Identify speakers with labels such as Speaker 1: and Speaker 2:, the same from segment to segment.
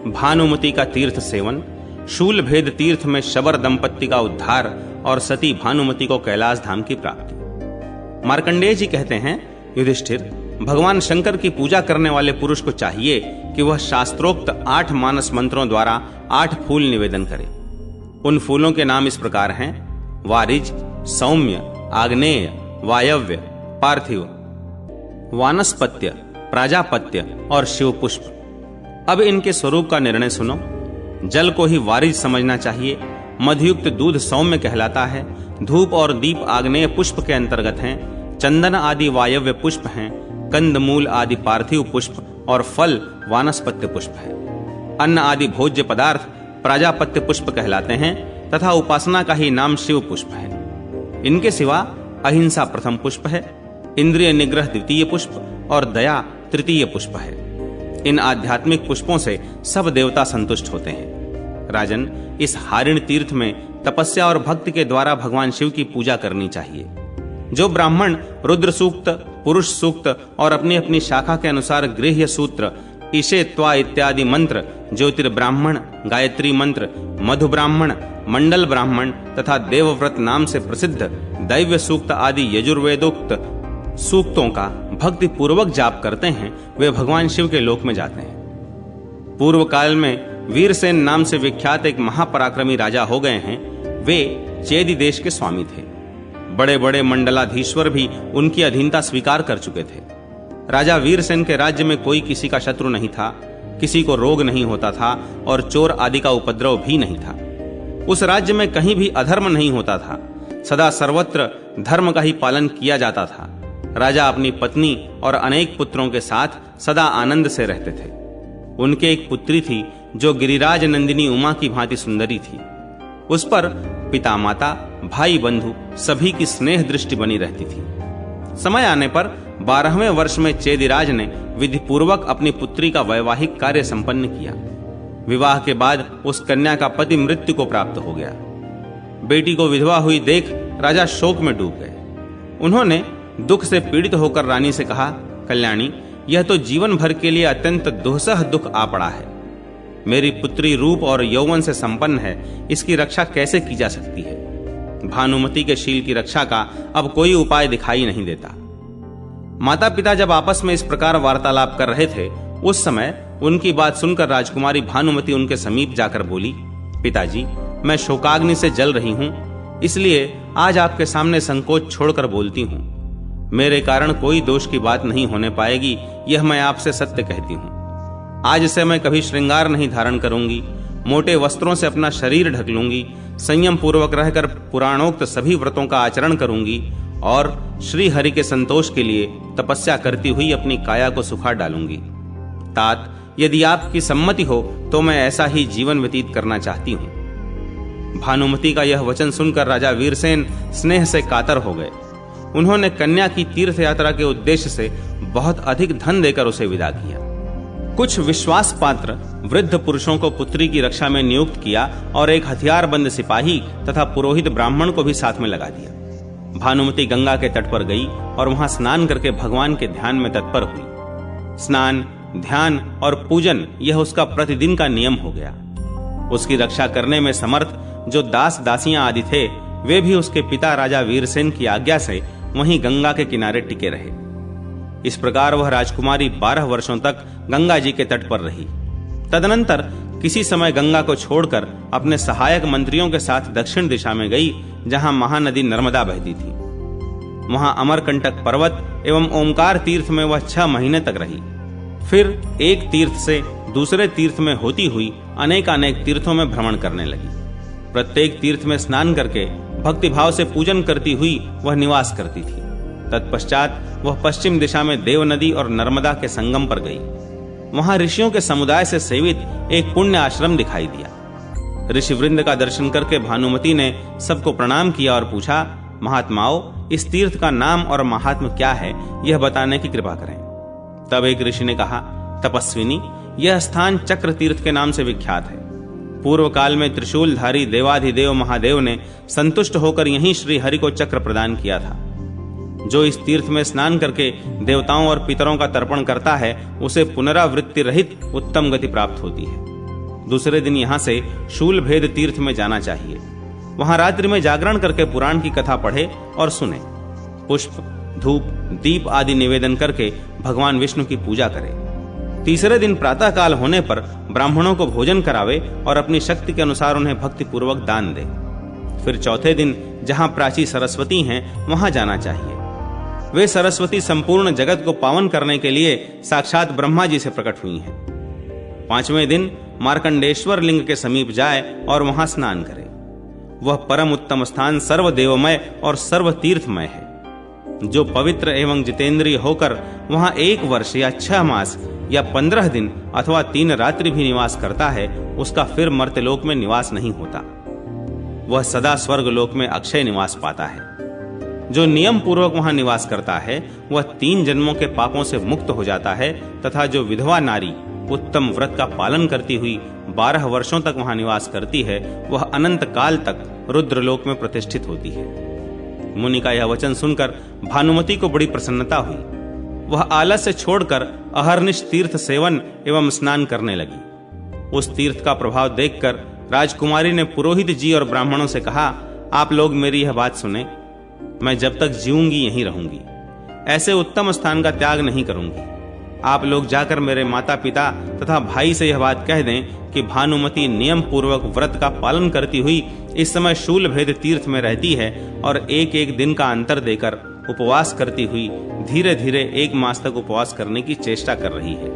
Speaker 1: भानुमति का तीर्थ सेवन, शूल भेद तीर्थ में शबर दंपत्ति का उद्धार और सती भानुमति को कैलाश धाम की प्राप्ति। मार्कंडेय जी कहते हैं, युधिष्ठिर, भगवान शंकर की पूजा करने वाले पुरुष को चाहिए कि वह शास्त्रोक्त 8 मानस मंत्रों द्वारा 8 फूल निवेदन करे। उन फूलों के नाम इस प्रकार हैं: वारिज, सौम्य, आग्नेय, वायव्य, पार्थिव, वानस्पत्य, प्राजापत्य और शिव पुष्प। अब इनके स्वरूप का निर्णय सुनो। जल को ही वारिज समझना चाहिए। मधुयुक्त दूध सौम्य कहलाता है। धूप और दीप आग्नेय पुष्प के अंतर्गत हैं। चंदन आदि वायव्य पुष्प हैं। कंदमूल आदि पार्थिव पुष्प और फल वानस्पत्य पुष्प है। अन्न आदि भोज्य पदार्थ प्राजापत्य पुष्प कहलाते हैं तथा उपासना का ही नाम शिव पुष्प है। इनके सिवा अहिंसा प्रथम पुष्प है, इंद्रिय निग्रह द्वितीय पुष्प और दया तृतीय पुष्प है। इन आध्यात्मिक पुष्पों से सब देवता संतुष्ट होते हैं। राजन, इस हारिण तीर्थ में तपस्या और भक्ति के द्वारा भगवान शिव की पूजा करनी चाहिए। जो ब्राह्मण रुद्र सूक्त, पुरुष सूक्त और अपनी अपनी शाखा के अनुसार गृह्य सूत्र, ईशे त्वा इत्यादि मंत्र, ज्योतिर्ब्राह्मण, गायत्री मंत्र, मधु ब्राह्मण, मंडल ब्राह्मण तथा देवव्रत नाम से प्रसिद्ध दैव्य सूक्त आदि यजुर्वेदोक्त सूक्तों का भक्ति पूर्वक जाप करते हैं, वे भगवान शिव के लोक में जाते हैं। पूर्व काल में वीरसेन नाम से विख्यात एक महापराक्रमी राजा हो गए हैं। वे चेदि देश के स्वामी थे। बड़े बड़े मंडलाधीश्वर भी उनकी अधीनता स्वीकार कर चुके थे। राजा वीरसेन के राज्य में कोई किसी का शत्रु नहीं था, किसी को रोग नहीं होता था और चोर आदि का उपद्रव भी नहीं था। उस राज्य में कहीं भी अधर्म नहीं होता था। सदा सर्वत्र धर्म का ही पालन किया जाता था। राजा अपनी पत्नी और अनेक पुत्रों के साथ सदा आनंद से रहते थे। उनके एक पुत्री थी जो गिरिराज नंदिनी उमा की भांति सुंदरी थी। उस पर पिता माता, भाई बंधु सभी की स्नेह दृष्टि बनी रहती थी। समय आने पर 12वें वर्ष में चेदिराज ने विधि पूर्वक अपनी पुत्री का वैवाहिक कार्य संपन्न किया। विवाह के बाद उस कन्या का पति मृत्यु को प्राप्त हो गया। बेटी को विधवा हुई देख राजा शोक में डूब गए। उन्होंने दुख से पीड़ित होकर रानी से कहा, कल्याणी, यह तो जीवन भर के लिए अत्यंत दुस्सह दुख आ पड़ा है। मेरी पुत्री रूप और यौवन से संपन्न है, इसकी रक्षा कैसे की जा सकती है? भानुमति के शील की रक्षा का अब कोई उपाय दिखाई नहीं देता। माता पिता जब आपस में इस प्रकार वार्तालाप कर रहे थे, उस समय उनकी बात सुनकर राजकुमारी भानुमति उनके समीप जाकर बोली, पिताजी, मैं शोकाग्नि से जल रही हूं, इसलिए आज आपके सामने संकोच छोड़कर बोलती हूं। मेरे कारण कोई दोष की बात नहीं होने पाएगी, यह मैं आपसे सत्य कहती हूं। आज से मैं कभी श्रृंगार नहीं धारण करूंगी, मोटे वस्त्रों से अपना शरीर ढक लूंगी, संयम पूर्वक रहकर पुराणोक्त सभी व्रतों का आचरण करूंगी और श्री हरि के संतोष के लिए तपस्या करती हुई अपनी काया को सुखा डालूंगी। तात, यदि आपकी सम्मति हो तो मैं ऐसा ही जीवन व्यतीत करना चाहती हूं। भानुमति का यह वचन सुनकर राजा वीरसेन स्नेह से कातर हो गए। उन्होंने कन्या की तीर्थ यात्रा के उद्देश्य से बहुत अधिक धन देकर उसे विदा किया। कुछ विश्वास पात्र वृद्ध पुरुषों को पुत्री की रक्षा में नियुक्त किया और एक हथियारबंद सिपाही तथा पुरोहित ब्राह्मण को भी साथ में लगा दिया। भानुमति गंगा के तट पर गई और वहां स्नान करके भगवान के ध्यान में तत्पर हुई। स्नान, ध्यान और पूजन यह उसका प्रतिदिन का नियम हो गया। उसकी रक्षा करने में समर्थ जो दास दासियां आदि थे, वे भी उसके पिता राजा वीरसेन की आज्ञा से वहीं गंगा के किनारे टिके रहे। इस प्रकार वह राजकुमारी 12 वर्षों तक गंगा जी के तट पर रही। तदनंतर किसी समय गंगा को छोड़कर अपने सहायक मंत्रियों के साथ दक्षिण दिशा में गई, जहां महानदी नर्मदा बहती थी। वहां अमरकंटक पर्वत एवं ओमकार तीर्थ में वह 6 महीने तक रही। फिर एक तीर्थ से दूसरे तीर्थ में होती हुई अनेकानेक तीर्थों में भ्रमण करने लगी। प्रत्येक तीर्थ में स्नान करके भक्तिभाव से पूजन करती हुई वह निवास करती थी। तत्पश्चात वह पश्चिम दिशा में देव नदी और नर्मदा के संगम पर गई। वहां ऋषियों के समुदाय से सेवित एक पुण्य आश्रम दिखाई दिया। ऋषिवृंद का दर्शन करके भानुमति ने सबको प्रणाम किया और पूछा, महात्माओं, इस तीर्थ का नाम और महात्म्य क्या है, यह बताने की कृपा करें। तब एक ऋषि ने कहा, तपस्विनी, यह स्थान चक्र तीर्थ के नाम से विख्यात है। पूर्व काल में त्रिशूलधारी देवाधिदेव महादेव ने संतुष्ट होकर यहीं श्री हरि को चक्र प्रदान किया था। जो इस तीर्थ में स्नान करके देवताओं और पितरों का तर्पण करता है, उसे पुनरावृत्ति रहित उत्तम गति प्राप्त होती है। दूसरे दिन यहाँ से शूलभेद तीर्थ में जाना चाहिए। वहां रात्रि में जागरण करके पुराण की कथा पढ़े और सुने। पुष्प, धूप, दीप आदि निवेदन करके भगवान विष्णु की पूजा करे। तीसरे दिन प्रातः काल होने पर ब्राह्मणों को भोजन करावे और अपनी शक्ति के अनुसार उन्हें भक्ति पूर्वक दान दे। फिर चौथे दिन जहां प्राची सरस्वती हैं, वहां जाना चाहिए। वे सरस्वती संपूर्ण जगत को पावन करने के लिए साक्षात ब्रह्मा जी से प्रकट हुई हैं। पांचवें दिन मार्कंडेश्वर लिंग के समीप जाए और वहां स्नान करे। वह परम उत्तम स्थान सर्वदेवमय और सर्व तीर्थमय है। जो पवित्र एवं जितेंद्रिय होकर वहां 1 वर्ष या 6 मास या 15 दिन अथवा 3 रात्रि भी निवास करता है, उसका फिर मर्त्यलोक में निवास नहीं होता। वह सदा स्वर्ग लोक में अक्षय निवास पाता है। जो नियम पूर्वक वहां निवास करता है, वह 3 जन्मों के पापों से मुक्त हो जाता है तथा जो विधवा नारी उत्तम व्रत का पालन करती हुई 12 वर्षों तक वहां निवास करती है, वह अनंत काल तक रुद्रलोक में प्रतिष्ठित होती है। मुनि का यह वचन सुनकर भानुमति को बड़ी प्रसन्नता हुई। वह आलस्य छोड़कर अहर्निश तीर्थ सेवन एवं स्नान करने लगी। उस तीर्थ का प्रभाव देखकर राजकुमारी ने पुरोहित जी और ब्राह्मणों से कहा, आप लोग मेरी यह बात सुने। मैं जब तक जीऊंगी यहीं रहूंगी, ऐसे उत्तम स्थान का त्याग नहीं करूंगी। आप लोग जाकर मेरे माता पिता तथा भाई से यह बात कह दें कि भानुमति नियम पूर्वक व्रत का पालन करती हुई इस समय शूलभेद तीर्थ में रहती है और 1-1 दिन का अंतर देकर उपवास करती हुई धीरे धीरे 1 मास तक उपवास करने की चेष्टा कर रही है।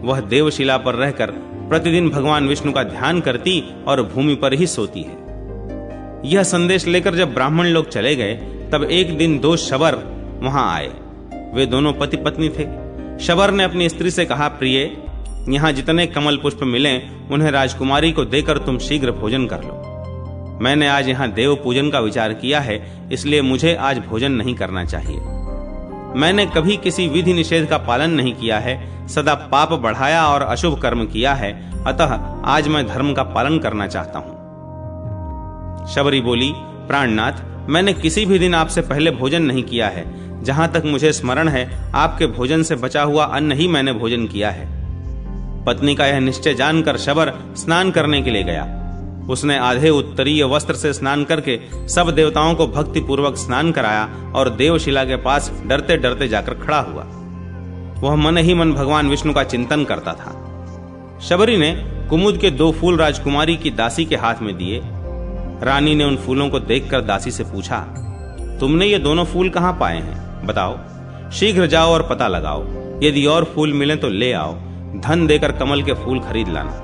Speaker 1: वह देवशिला पर रहकर प्रतिदिन भगवान विष्णु का ध्यान करती और भूमि पर ही सोती है। यह संदेश लेकर जब ब्राह्मण लोग चले गए, तब एक दिन 2 शबर वहां आए। वे दोनों पति पत्नी थे। शबर ने अपनी स्त्री से कहा, प्रिय, यहाँ जितने कमल पुष्प मिलें उन्हें राजकुमारी को देकर तुम शीघ्र भोजन कर लो। मैंने आज यहाँ देव पूजन का विचार किया है, इसलिए मुझे आज भोजन नहीं करना चाहिए। मैंने कभी किसी विधि निषेध का पालन नहीं किया है, सदा पाप बढ़ाया और अशुभ कर्म किया है, अतः आज मैं धर्म का पालन करना चाहता हूँ। शबरी बोली, प्राणनाथ, मैंने किसी भी दिन आपसे पहले भोजन नहीं किया है। जहां तक मुझे स्मरण है, आपके भोजन से बचा हुआ अन्न ही मैंने भोजन किया है। पत्नी का यह निश्चय जानकर शबर स्नान करने के लिए गया। उसने आधे उत्तरीय वस्त्र से स्नान करके सब देवताओं को भक्ति पूर्वक स्नान कराया और देवशिला के पास डरते डरते जाकर खड़ा हुआ। वह मन ही मन भगवान विष्णु का चिंतन करता था। शबरी ने कुमुद के 2 फूल राजकुमारी की दासी के हाथ में दिए। रानी ने उन फूलों को देखकर दासी से पूछा, तुमने ये दोनों फूल कहां पाए हैं? बताओ। शीघ्र जाओ और पता लगाओ। यदि और फूल मिले तो ले आओ। धन देकर कमल के फूल खरीद लाना।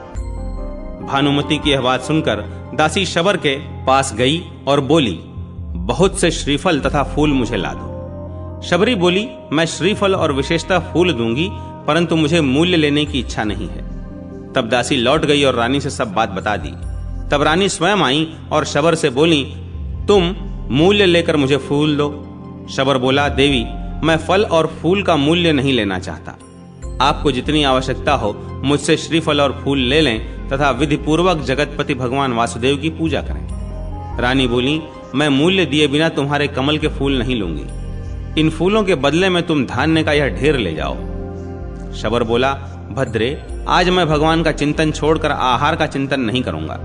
Speaker 1: भानुमति की यह बात सुनकर दासी शबर के पास गई और बोली, बहुत से श्रीफल तथा फूल मुझे ला दो। शबरी बोली, मैं श्रीफल और विशेषतः फूल दूंगी, परंतु मुझे मूल्य लेने की इच्छा नहीं है। तब दासी लौट गई और रानी से सब बात बता दी। तब रानी स्वयं आई और शबर से बोली, तुम मूल्य लेकर मुझे फूल दो। शबर बोला, देवी, मैं फल और फूल का मूल्य नहीं लेना चाहता। आपको जितनी आवश्यकता हो मुझसे श्रीफल और फूल ले लें तथा विधि पूर्वक जगतपति भगवान वासुदेव की पूजा करें। रानी बोली, मैं मूल्य दिए बिना तुम्हारे कमल के फूल नहीं लूंगी। इन फूलों के बदले में तुम धान्य का यह ढेर ले जाओ। शबर बोला, भद्रे, आज मैं भगवान का चिंतन छोड़कर आहार का चिंतन नहीं करूंगा।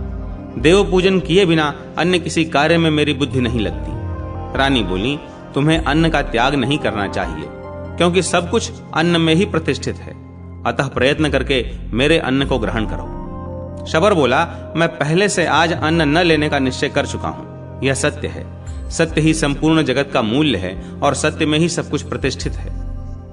Speaker 1: देव पूजन किए बिना अन्य किसी कार्य में मेरी बुद्धि नहीं लगती। रानी बोली, तुम्हें अन्न का त्याग नहीं करना चाहिए, क्योंकि सब कुछ अन्न में ही प्रतिष्ठित है। अतः प्रयत्न करके मेरे अन्न को ग्रहण करो। शबर बोला, मैं पहले से आज अन्न न लेने का निश्चय कर चुका हूं। यह सत्य है। सत्य ही संपूर्ण जगत का मूल्य है और सत्य में ही सब कुछ प्रतिष्ठित है।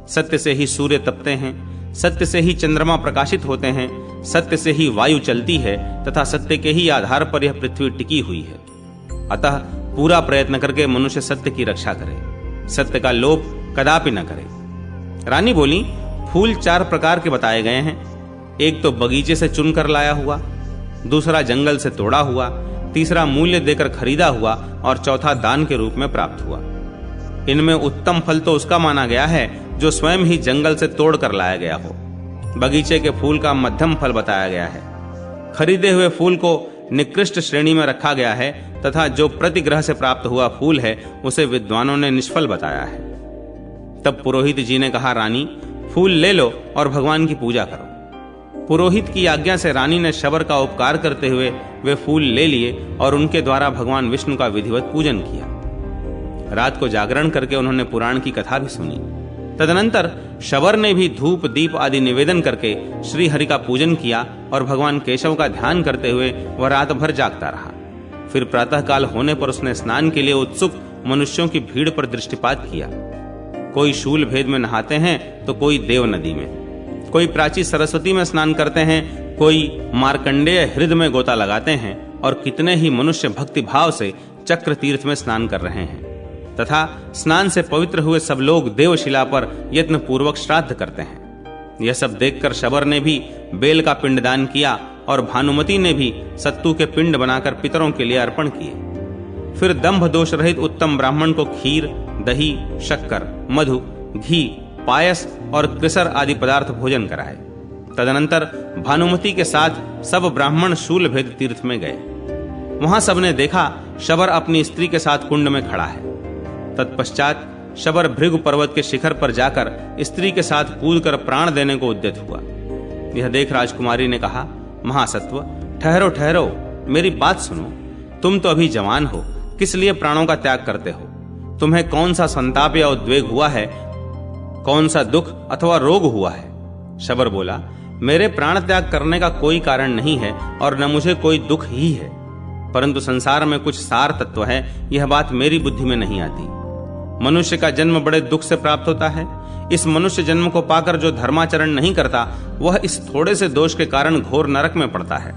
Speaker 1: सत्य से ही सूर्य तपते हैं, सत्य से ही चंद्रमा प्रकाशित होते हैं, सत्य से ही वायु चलती है तथा सत्य के ही आधार पर यह पृथ्वी टिकी हुई है। अतः पूरा प्रयत्न करके मनुष्य सत्य की रक्षा करे, सत्य का लोभ कदापि न करे। रानी बोली, फूल 4 प्रकार के बताए गए हैं। एक तो बगीचे से चुनकर लाया हुआ, दूसरा जंगल से तोड़ा हुआ, तीसरा मूल्य देकर खरीदा हुआ और चौथा दान के रूप में प्राप्त हुआ। इनमें उत्तम फल तो उसका माना गया है जो स्वयं ही जंगल से तोड़ कर लाया गया हो। बगीचे के फूल का मध्यम फल बताया गया है। खरीदे हुए फूल को निकृष्ट श्रेणी में रखा गया है तथा जो प्रतिग्रह से प्राप्त हुआ फूल है उसे विद्वानों ने निष्फल बताया है। तब पुरोहित जी ने कहा, रानी, फूल ले लो और भगवान की पूजा करो। पुरोहित की आज्ञा से रानी ने शबर का उपकार करते हुए वे फूल ले लिए और उनके द्वारा भगवान विष्णु का विधिवत पूजन किया। रात को जागरण करके उन्होंने पुराण की कथा भी सुनी। तदनंतर शबर ने भी धूप दीप आदि निवेदन करके श्री हरि का पूजन किया और भगवान केशव का ध्यान करते हुए वह रात भर जागता रहा। फिर प्रातःकाल होने पर उसने स्नान के लिए उत्सुक मनुष्यों की भीड़ पर दृष्टिपात किया। कोई शूल भेद में नहाते हैं तो कोई देव नदी में, कोई प्राची सरस्वती में स्नान करते हैं, कोई मार्कंडेय हृदय में गोता लगाते हैं और कितने ही मनुष्य भक्ति भाव से चक्र तीर्थ में स्नान कर रहे हैं तथा स्नान से पवित्र हुए सब लोग देवशिला पर यत्न पूर्वक श्राद्ध करते हैं। यह सब देखकर शबर ने भी बेल का पिंडदान किया और भानुमति ने भी सत्तू के पिंड बनाकर पितरों के लिए अर्पण किए। फिर दंभ दोष रहित उत्तम ब्राह्मण को खीर, दही, शक्कर, मधु, घी, पायस और कृसर आदि पदार्थ भोजन कराए। तदनंतर भानुमति के साथ सब ब्राह्मण शूलभेद तीर्थ में गए। वहां सबने देखा शबर अपनी स्त्री के साथ कुंड में खड़ा है। तत्पश्चात शबर भृगु पर्वत के शिखर पर जाकर स्त्री के साथ कूदकर प्राण देने को उद्यत हुआ। यह देख राजकुमारी ने कहा, महासत्व, ठहरो ठहरो, मेरी बात सुनो। तुम तो अभी जवान हो, किस लिए प्राणों का त्याग करते हो? तुम्हें कौन सा संताप या उद्वेग हुआ है? कौन सा दुख अथवा रोग हुआ है? शबर बोला, मेरे प्राण त्याग करने का कोई कारण नहीं है और न मुझे कोई दुख ही है, परंतु संसार में कुछ सार तत्व है, यह बात मेरी बुद्धि में नहीं आती। मनुष्य का जन्म बड़े दुख से प्राप्त होता है। इस मनुष्य जन्म को पाकर जो धर्माचरण नहीं करता वह इस थोड़े से दोष के कारण घोर नरक में पड़ता है।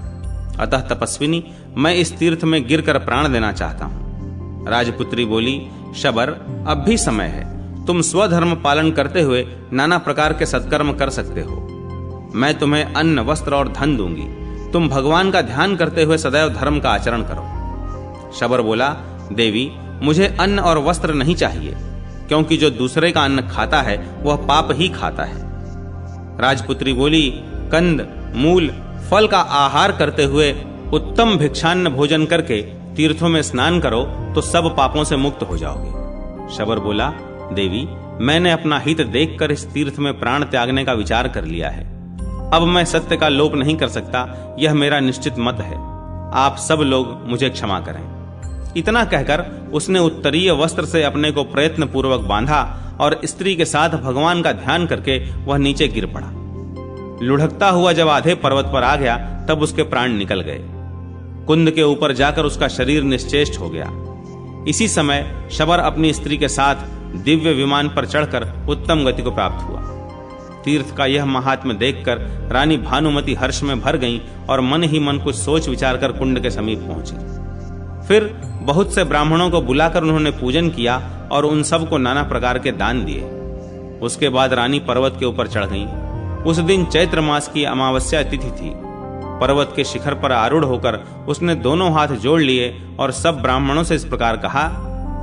Speaker 1: अतः तपस्विनी, मैं इस तीर्थ में गिरकर प्राण देना चाहता हूं। राजपुत्री बोली, शबर, अब भी समय है। तुम स्वधर्म पालन करते हुए नाना प्रकार के सत्कर्म कर सकते हो। मैं तुम्हें अन्न, वस्त्र और धन दूंगी। तुम भगवान का ध्यान करते हुए सदैव धर्म का आचरण करो। शबर बोला, देवी, मुझे अन्न और वस्त्र नहीं चाहिए, क्योंकि जो दूसरे का अन्न खाता है वह पाप ही खाता है। राजपुत्री बोली, कंद, मूल, फल का आहार करते हुए उत्तम भिक्षान्न भोजन करके तीर्थों में स्नान करो तो सब पापों से मुक्त हो जाओगे। शबर बोला, देवी, मैंने अपना हित देखकर इस तीर्थ में प्राण त्यागने का विचार कर लिया है। अब मैं सत्य का लोप नहीं कर सकता, यह मेरा निश्चित मत है। आप सब लोग मुझे क्षमा करें। इतना कहकर उसने उत्तरीय वस्त्र से अपने को प्रयत्न पूर्वक बांधा और स्त्री के साथ भगवान का ध्यान करके वह नीचे गिर पड़ा। लुढ़कता हुआ जब आधे पर्वत पर आ गया तब उसके प्राण निकल गए। कुंद के ऊपर जाकर उसका शरीर निश्चेष्ट हो गया। इसी समय शबर अपनी स्त्री के साथ दिव्य विमान पर चढ़कर उत्तम गति को प्राप्त हुआ। तीर्थ का यह महात्म्य देखकर रानी भानुमति हर्ष में भर गईं और मन ही मन कुछ सोच विचार कर कुंड के समीप पहुंची। फिर बहुत से ब्राह्मणों को बुलाकर उन्होंने पूजन किया और उन सब को नाना प्रकार के दान दिए। उसके बाद रानी पर्वत के ऊपर चढ़ गईं। उस दिन चैत्र मास की अमावस्या तिथि थी। पर्वत के शिखर पर आरूढ़ होकर उसने दोनों हाथ जोड़ लिए और सब ब्राह्मणों से इस प्रकार कहा,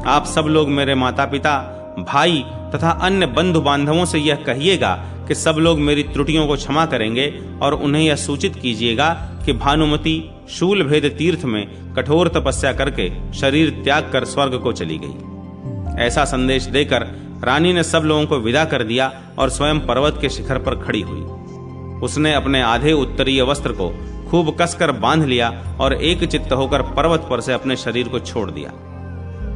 Speaker 1: आप सब लोग मेरे माता पिता, भाई तथा अन्य बंधु बांधवों से यह कहिएगा कि सब लोग मेरी त्रुटियों को क्षमा करेंगे और उन्हें यह सूचित कीजिएगा कि भानुमति शूलभेद तीर्थ में कठोर तपस्या करके शरीर त्याग कर स्वर्ग को चली गई। ऐसा संदेश देकर रानी ने सब लोगों को विदा कर दिया और स्वयं पर्वत के शिखर पर खड़ी हुई। उसने अपने आधे उत्तरीय वस्त्र को खूब कसकर बांध लिया और एक चित्त होकर पर्वत पर से अपने शरीर को छोड़ दिया।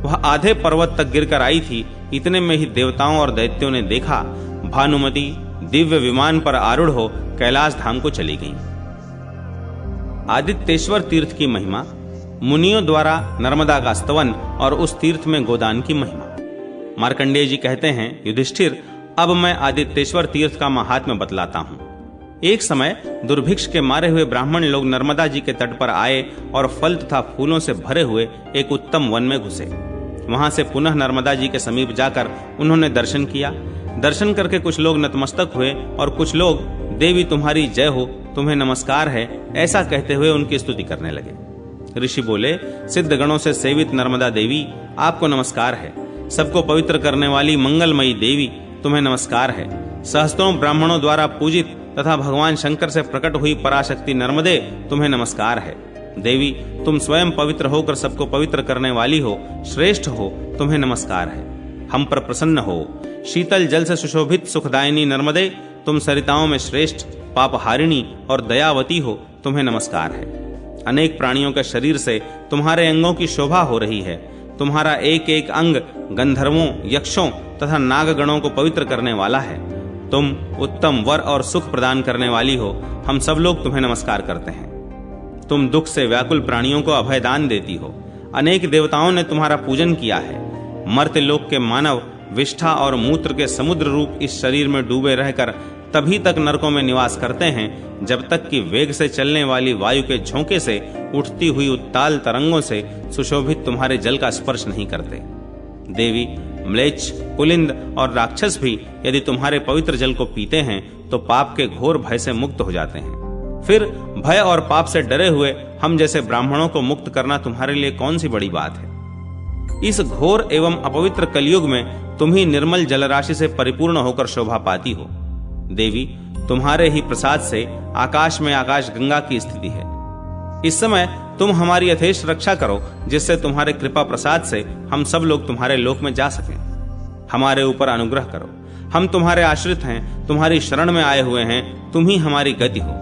Speaker 1: वह आधे पर्वत तक गिरकर आई थी। इतने में ही देवताओं और दैत्यों ने देखा भानुमति दिव्य विमान पर आरूढ़ हो कैलाश धाम को चली गई। आदित्येश्वर तीर्थ की महिमा, मुनियों द्वारा नर्मदा का स्तवन और उस तीर्थ में गोदान की महिमा। मार्कंडेय जी कहते हैं, युधिष्ठिर, अब मैं आदित्येश्वर तीर्थ का महात्म्य बतलाता हूं। एक समय दुर्भिक्ष के मारे हुए ब्राह्मण लोग नर्मदा जी के तट पर आए और फल तथा फूलों से भरे हुए एक उत्तम वन में घुसे। वहां से पुनः नर्मदा जी के समीप जाकर उन्होंने दर्शन किया। दर्शन करके कुछ लोग नतमस्तक हुए और कुछ लोग देवी तुम्हारी जय हो, तुम्हें नमस्कार है, ऐसा कहते हुए उनकी स्तुति करने लगे। ऋषि बोले, सिद्ध गणों से सेवित नर्मदा देवी, आपको नमस्कार है। सबको पवित्र करने वाली मंगलमयी देवी, तुम्हें नमस्कार है। सहस्त्रों ब्राह्मणों द्वारा पूजित तथा भगवान शंकर से प्रकट हुई पराशक्ति नर्मदे, तुम्हें नमस्कार है। देवी, तुम स्वयं पवित्र होकर सबको पवित्र करने वाली हो, श्रेष्ठ हो, तुम्हें नमस्कार है। हम पर प्रसन्न हो। शीतल जल से सुशोभित सुखदायिनी नर्मदे, तुम सरिताओं में श्रेष्ठ, पापहारिणी और दयावती हो, तुम्हें नमस्कार है। अनेक प्राणियों के शरीर से तुम्हारे अंगों की शोभा हो रही है। तुम्हारा एक एक अंग गंधर्वों, यक्षों तथा नागगणों को पवित्र करने वाला है। तुम उत्तम वर और सुख प्रदान करने वाली हो, हम सब लोग तुम्हें नमस्कार करते हैं। तुम दुख से व्याकुल प्राणियों को अभय दान देती हो। अनेक देवताओं ने तुम्हारा पूजन किया है। मर्त्य लोक के मानव विष्ठा और मूत्र के समुद्र रूप इस शरीर में डूबे रहकर तभी तक नरकों में निवास करते हैं जब तक कि वेग से चलने वाली वायु के झोंके से उठती हुई उत्ताल तरंगों से सुशोभित तुम्हारे जल का स्पर्श नहीं करते। देवी, म्लेच्छ, पुलिंद और राक्षस भी यदि तुम्हारे पवित्र जल को पीते हैं तो पाप के घोर भय से मुक्त हो जाते हैं। फिर भय और पाप से डरे हुए हम जैसे ब्राह्मणों को मुक्त करना तुम्हारे लिए कौन सी बड़ी बात है। इस घोर एवं अपवित्र कलयुग में तुम ही निर्मल जलराशि से परिपूर्ण होकर शोभा पाती हो। देवी, तुम्हारे ही प्रसाद से आकाश में आकाश गंगा की स्थिति है। इस समय तुम हमारी यथेष्ट रक्षा करो, जिससे तुम्हारे कृपा प्रसाद से हम सब लोग तुम्हारे लोक में जा सकें। हमारे ऊपर अनुग्रह करो, हम तुम्हारे आश्रित हैं, तुम्हारी शरण में आए हुए हैं, तुम ही हमारी गति हो।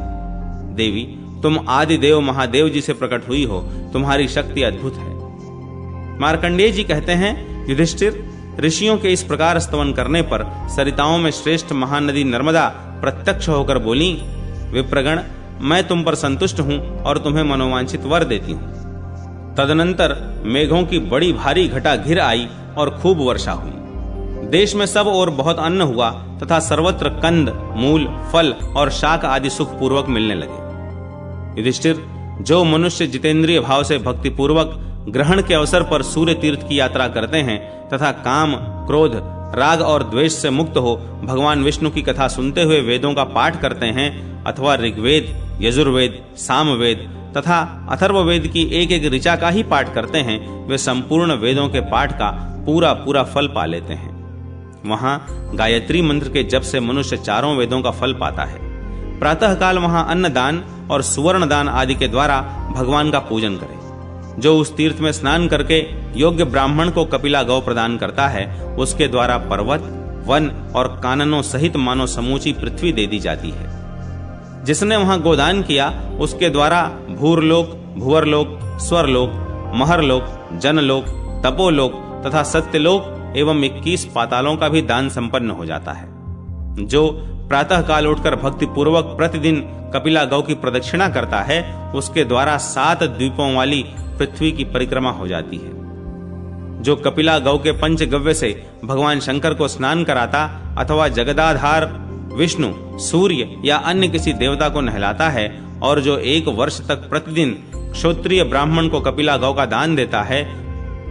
Speaker 1: देवी, तुम आदि देव महादेव जी से प्रकट हुई हो, तुम्हारी शक्ति अद्भुत है। मार्कंडेय जी कहते हैं, युधिष्ठिर, ऋषियों के इस प्रकार स्तवन करने पर सरिताओं में श्रेष्ठ महानदी नर्मदा प्रत्यक्ष होकर बोली, विप्रगण, मैं तुम पर संतुष्ट हूं और तुम्हें मनोवांछित वर देती हूं। तदनंतर मेघों की बड़ी भारी घटा घिर आई और खूब वर्षा हुई। देश में सब ओर बहुत अन्न हुआ तथा सर्वत्र कंद, मूल, फल और शाक आदि सुख पूर्वक मिलने लगे। युधिष्ठिर, जो मनुष्य जितेंद्रिय भाव से भक्ति पूर्वक ग्रहण के अवसर पर सूर्य तीर्थ की यात्रा करते हैं तथा काम, क्रोध, राग और द्वेष से मुक्त हो भगवान विष्णु की कथा सुनते हुए वेदों का पाठ करते हैं अथवा ऋग्वेद, यजुर्वेद, सामवेद तथा अथर्ववेद की एक एक ऋचा का ही पाठ करते हैं, वे संपूर्ण वेदों के पाठ का पूरा पूरा फल पा लेते हैं। वहां गायत्री मंत्र के जप से मनुष्य चारों वेदों का फल पाता है। प्रातः काल वहां अन्न दान और सुवर्ण दान आदि के द्वारा भगवान का पूजन करे। जो उस तीर्थ में स्नान करके योग्य ब्राह्मण को कपिला गौ प्रदान करता है, उसके द्वारा पर्वत, वन और काननों सहित मानो समूची पृथ्वी दे दी जाती है। जिसने वहां गोदान किया, उसके द्वारा भूरलोक, भुवरलोक, स्वरलोक, महरलोक, जनलोक, तपोलोक तथा सत्यलोक एवं 21 पातालों का भी दान संपन्न हो जाता है। जो प्रातः काल उठकर भक्ति पूर्वक प्रतिदिन कपिला गौ की प्रदक्षिणा करता है, उसके द्वारा 7 द्वीपों वाली पृथ्वी की परिक्रमा हो जाती है। जो कपिला गौ के पंचगव्य से भगवान शंकर को स्नान कराता अथवा जगदाधार विष्णु, सूर्य या अन्य किसी देवता को नहलाता है और जो 1 वर्ष तक प्रतिदिन क्षत्रिय ब्राह्मण को कपिला गौ का दान देता है,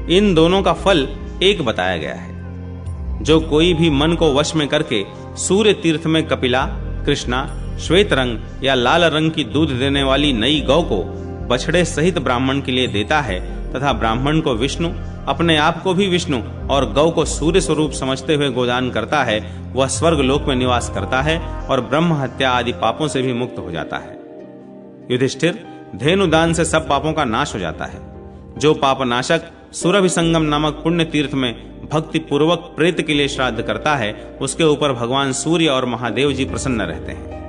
Speaker 1: इन दोनों का फल एक बताया गया है। जो कोई भी मन को वश में करके सूर्य तीर्थ में कपिला, कृष्णा, श्वेत रंग या लाल रंग की दूध देने वाली नई गौ को बछड़े सहित ब्राह्मण के लिए देता है तथा ब्राह्मण को विष्णु, अपने आप को भी विष्णु और गौ को सूर्य स्वरूप समझते हुए गोदान करता है, वह स्वर्ग लोक में निवास करता है और ब्रह्म हत्या आदि पापों से भी मुक्त हो जाता है। युधिष्ठिर, धेनुदान से सब पापों का नाश हो जाता है। जो पापनाशक सुरभि संगम नामक पुण्य तीर्थ में भक्ति पूर्वक प्रेत के लिए श्राद्ध करता है, उसके ऊपर भगवान सूर्य और महादेव जी प्रसन्न रहते हैं।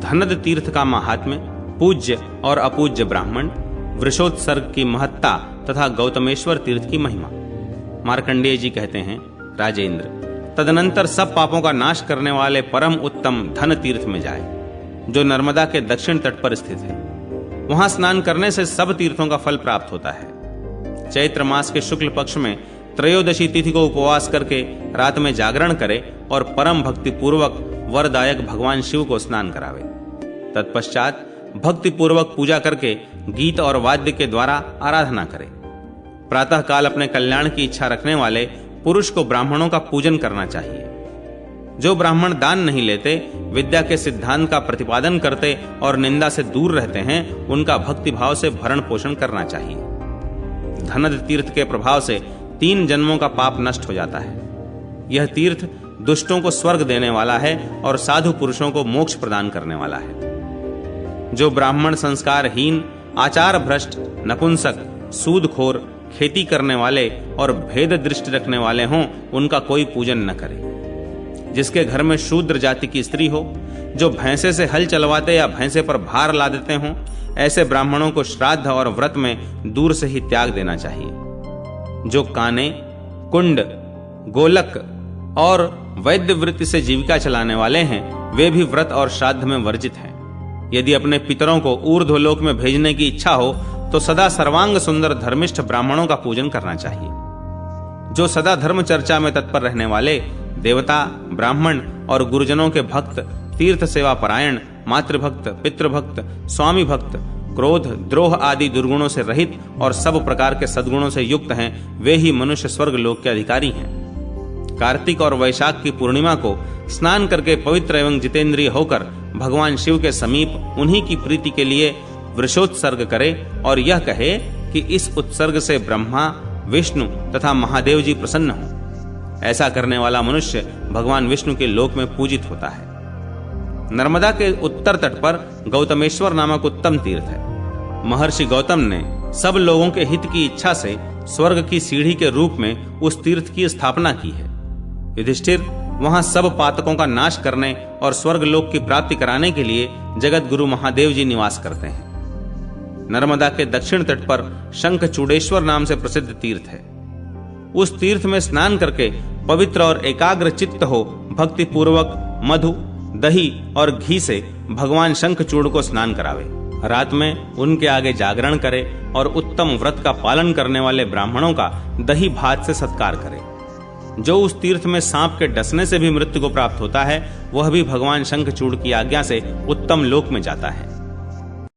Speaker 1: धनद तीर्थ का महात्म्य, पूज्य और अपूज्य ब्राह्मण, वृषोत्सर्ग की महत्ता तथा गौतमेश्वर तीर्थ की महिमा। मार्कंडेय जी कहते हैं, राजेंद्र, तदनंतर सब पापों का नाश करने वाले परम उत्तम धन तीर्थ में जाए, जो नर्मदा के दक्षिण तट पर स्थित है। वहां स्नान करने से सब तीर्थों का फल प्राप्त होता है। चैत्र मास के शुक्ल पक्ष में त्रयोदशी तिथि को उपवास करके रात में जागरण करे और परम भक्ति पूर्वक वरदायक भगवान शिव को स्नान करावे। तत्पश्चात भक्ति पूर्वक पूजा करके गीत और वाद्य के द्वारा आराधना करे। प्रातः काल अपने कल्याण की इच्छा रखने वाले पुरुष को ब्राह्मणों का पूजन करना चाहिए। जो ब्राह्मण दान नहीं लेते, विद्या के सिद्धांत का प्रतिपादन करते और निंदा से दूर रहते हैं, उनका भक्ति भाव से भरण पोषण करना चाहिए। धनद तीर्थ के प्रभाव से 3 जन्मों का पाप नष्ट हो जाता है। यह तीर्थ दुष्टों को स्वर्ग देने वाला है और साधु पुरुषों को मोक्ष प्रदान करने वाला है। जो ब्राह्मण संस्कारहीन, आचार भ्रष्ट, नपुंसक, सूदखोर, खेती करने वाले और भेद दृष्टि रखने वाले हों, उनका कोई पूजन न करे। जिसके घर में शूद्र जाति की स्त्री हो, जो भैंसे से हल चलवाते या भैंसे पर भार ला देते हों, ऐसे ब्राह्मणों को श्राद्ध और व्रत में दूर से ही त्याग देना चाहिए। जो काने, कुंड, गोलक और वैद्य वृत्ति से जीविका चलाने वाले हैं, वे भी व्रत और श्राद्ध में वर्जित हैं। यदि अपने पितरों को ऊर्ध्वलोक में भेजने की इच्छा हो तो सदा सर्वांग सुंदर धर्मिष्ठ ब्राह्मणों का पूजन करना चाहिए। जो सदा धर्म चर्चा में तत्पर रहने वाले देवता, ब्राह्मण और गुरुजनों के भक्त, तीर्थ सेवा परायण, मातृभक्त, पितृभक्त, स्वामी भक्त, क्रोध, द्रोह आदि दुर्गुणों से रहित और सब प्रकार के सद्गुणों से युक्त हैं, वे ही मनुष्य स्वर्ग लोक के अधिकारी हैं। कार्तिक और वैशाख की पूर्णिमा को स्नान करके पवित्र एवं जितेंद्रिय होकर भगवान शिव के समीप उन्हीं की प्रीति के लिए वृषोत्सर्ग करे और यह कहे कि इस उत्सर्ग से ब्रह्मा, विष्णु तथा महादेव जी प्रसन्न हों। ऐसा करने वाला मनुष्य भगवान विष्णु के लोक में पूजित होता है। नर्मदा के उत्तर तट पर गौतमेश्वर नामक उत्तम तीर्थ है। महर्षि गौतम ने सब लोगों के हित की इच्छा से स्वर्ग की सीढ़ी के रूप में उस तीर्थ की स्थापना की है। युधिष्ठिर, वहां सब पातकों का नाश करने और स्वर्ग लोक की प्राप्ति कराने के लिए जगत गुरु महादेव जी निवास करते हैं। नर्मदा के दक्षिण तट पर शंखचूड़ेश्वर नाम से प्रसिद्ध तीर्थ है। उस तीर्थ में स्नान करके पवित्र और एकाग्र चित्त हो भक्ति पूर्वक मधु, दही और घी से भगवान शंखचूड़ को स्नान करावे। रात में उनके आगे जागरण करे और उत्तम व्रत का पालन करने वाले ब्राह्मणों का दही भात से सत्कार करे। जो उस तीर्थ में सांप के डसने से भी मृत्यु को प्राप्त होता है, वह भी भगवान शंखचूड़ की आज्ञा से उत्तम लोक में जाता है।